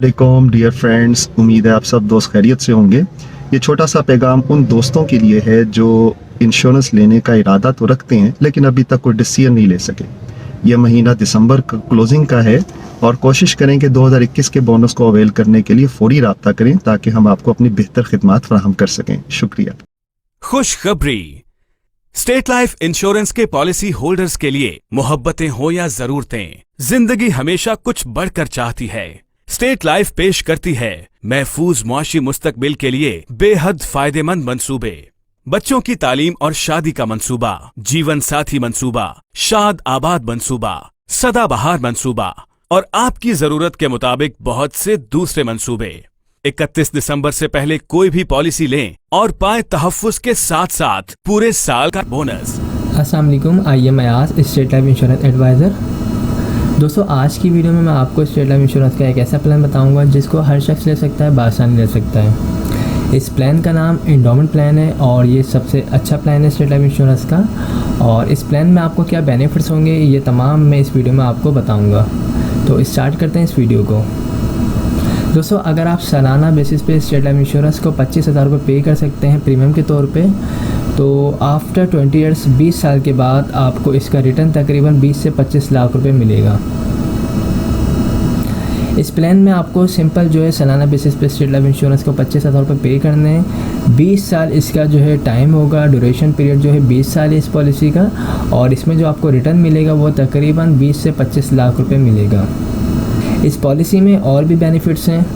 वालेकुम dear friends, उम्मीद है आप सब दोस्त खैरियत से होंगे। ये छोटा सा पैगाम उन दोस्तों के लिए है जो इंश्योरेंस लेने का इरादा तो रखते हैं लेकिन अभी तक कोई डिसीजन नहीं ले सके। यह महीना दिसंबर का क्लोजिंग का है और कोशिश करें कि 2021 के बोनस को अवेल करने के लिए फौरी राब्ता करें ताकि हम आपको अपनी बेहतर खिदमात फराहम कर सकें। शुक्रिया। खुशखबरी, स्टेट लाइफ इंश्योरेंस के पॉलिसी होल्डर्स के लिए मोहब्बतें हो या जरूरतें, जिंदगी हमेशा कुछ बढ़कर चाहती है। स्टेट लाइफ पेश करती है महफूज मुआशी मुस्तकबिल के लिए बेहद फायदेमंद मंसूबे, बच्चों की तालीम और शादी का मंसूबा, जीवन साथी मंसूबा, शाद आबाद मंसूबा, सदाबहार मंसूबा और आपकी जरूरत के मुताबिक बहुत से दूसरे मंसूबे। 31 दिसंबर से पहले कोई भी पॉलिसी लें और पाएं तहफ्फुज के साथ साथ पूरे साल का बोनस। अस्सलाम वालेकुम, I am Ayaz, State Life Insurance advisor. दोस्तों, आज की वीडियो में मैं आपको स्टेट लाइफ इंश्योरेंस का एक ऐसा प्लान बताऊंगा जिसको हर शख्स ले सकता है, बासानी ले सकता है। इस प्लान का नाम एंडोमेंट प्लान है और ये सबसे अच्छा प्लान है स्टेट लाइफ इंश्योरेंस का। और इस प्लान में आपको क्या बेनिफिट्स होंगे ये तमाम मैं इस वीडियो में आपको बताऊँगा। तो स्टार्ट करते हैं इस वीडियो को। दोस्तों, अगर आप सालाना बेसिस पे स्टेट लाइफ इंश्योरेंस को 25,000 रुपये पे कर सकते हैं प्रीमियम के तौर पे, तो आफ्टर 20 ईयर्स 20 साल के बाद आपको इसका रिटर्न तकरीबन 20 से 25 लाख रुपए मिलेगा। इस प्लान में आपको सिंपल जो है सालाना बेसिस पे स्टेट लाइफ इंश्योरेंस को 25,000 रुपये पे करने हैं। 20 साल इसका जो है टाइम होगा, ड्यूरेशन पीरियड जो है 20 साल है इस पॉलिसी का। और इसमें जो आपको रिटर्न मिलेगा वो तकरीबन 20 से 25 लाख रुपये मिलेगा। इस पॉलिसी में और भी बेनिफिट्स हैं।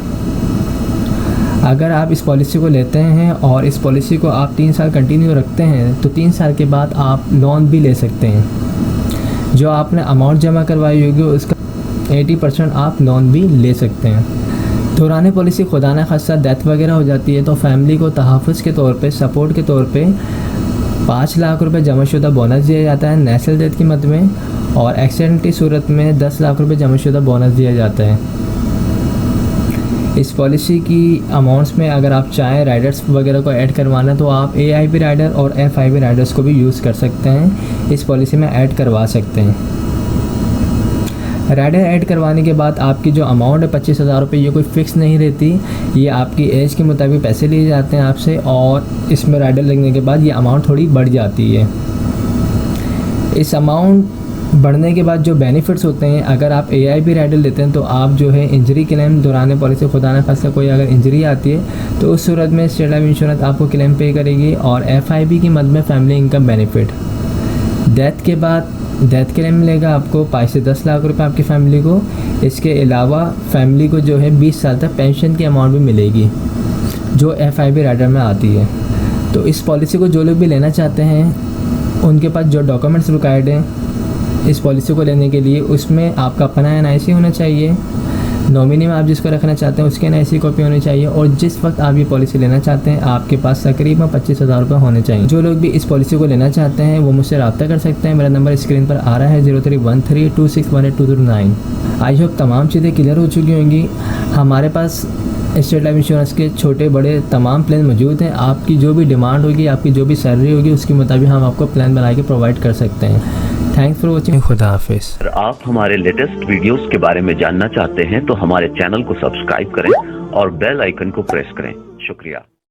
अगर आप इस पॉलिसी को लेते हैं और इस पॉलिसी को आप 3 साल कंटिन्यू रखते हैं तो 3 साल के बाद आप लोन भी ले सकते हैं। जो आपने अमाउंट जमा करवाई होगी उसका 80% आप लोन भी ले सकते हैं। दौरान पॉलिसी खुदा न खास्ता डेथ वगैरह हो जाती है तो फैमिली को तहफ़्फ़ुज़ के तौर पे, सपोर्ट के तौर पे 5 लाख रुपए जमाशुदा बोनस दिया जाता है नेचुरल डेथ की मद में, और एक्सीडेंट की सूरत में 10 लाख रुपए जमाशुदा बोनस दिया जाता है। इस पॉलिसी की अमाउंट्स में अगर आप चाहें राइडर्स वगैरह को ऐड करवाना तो आप AIB राइडर और FIB राइडर्स को भी यूज़ कर सकते हैं, इस पॉलिसी में ऐड करवा सकते हैं। राइडर ऐड करवाने के बाद आपकी जो अमाउंट है 25,000 रुपये, ये कोई फ़िक्स नहीं रहती, ये आपकी एज के मुताबिक पैसे लिए जाते हैं आपसे, और इसमें राइडर लगने के बाद ये अमाउंट थोड़ी बढ़ जाती है। इस अमाउंट बढ़ने के बाद जो बेनिफिट्स होते हैं, अगर आप AIB राइडर लेते हैं तो आप जो है इंजरी क्लेम दौरान पॉलिसी खुदा न खास्ता कोई अगर इंजरी आती है तो उस सूरत में स्टेट लाइफ इंश्योरेंस आपको क्लेम पे करेगी। और FIB की मद में फैमिली इनकम बेनिफिट, डेथ के बाद डेथ क्लेम मिलेगा आपको 5 से 10 लाख रुपए आपकी फैमिली को। इसके अलावा फैमिली को जो है 20 साल तक पेंशन की अमाउंट भी मिलेगी जो FIB राइडर में आती है। तो इस पॉलिसी को जो लोग भी लेना चाहते हैं उनके पास जो डॉक्यूमेंट्स रिक्वायर्ड हैं इस पॉलिसी को लेने के लिए, उसमें आपका अपना NIC होना चाहिए, नॉमिनी में आप जिसको रखना चाहते हैं उसके NIC कॉपी होनी चाहिए, और जिस वक्त आप ये पॉलिसी लेना चाहते हैं आपके पास तकरीबन 25,000 रुपये होने चाहिए। जो लोग भी इस पॉलिसी को लेना चाहते हैं वो मुझसे रब्ता कर सकते हैं। मेरा नंबर स्क्रीन पर आ रहा है 031326182209। आई होप तमाम चीज़ें क्लियर हो चुकी होंगी। हमारे पास स्टेट लाइफ इंश्योरेंस के छोटे बड़े तमाम प्लान मौजूद हैं। आपकी जो भी डिमांड होगी, आपकी जो भी सैलरी होगी उसके मुताबिक हम आपको प्लान बना के प्रोवाइड कर सकते हैं। Thanks for watching. खुदा हाफिज़। अगर आप हमारे लेटेस्ट वीडियोस के बारे में जानना चाहते हैं तो हमारे चैनल को सब्सक्राइब करें और बेल आइकन को प्रेस करें। शुक्रिया।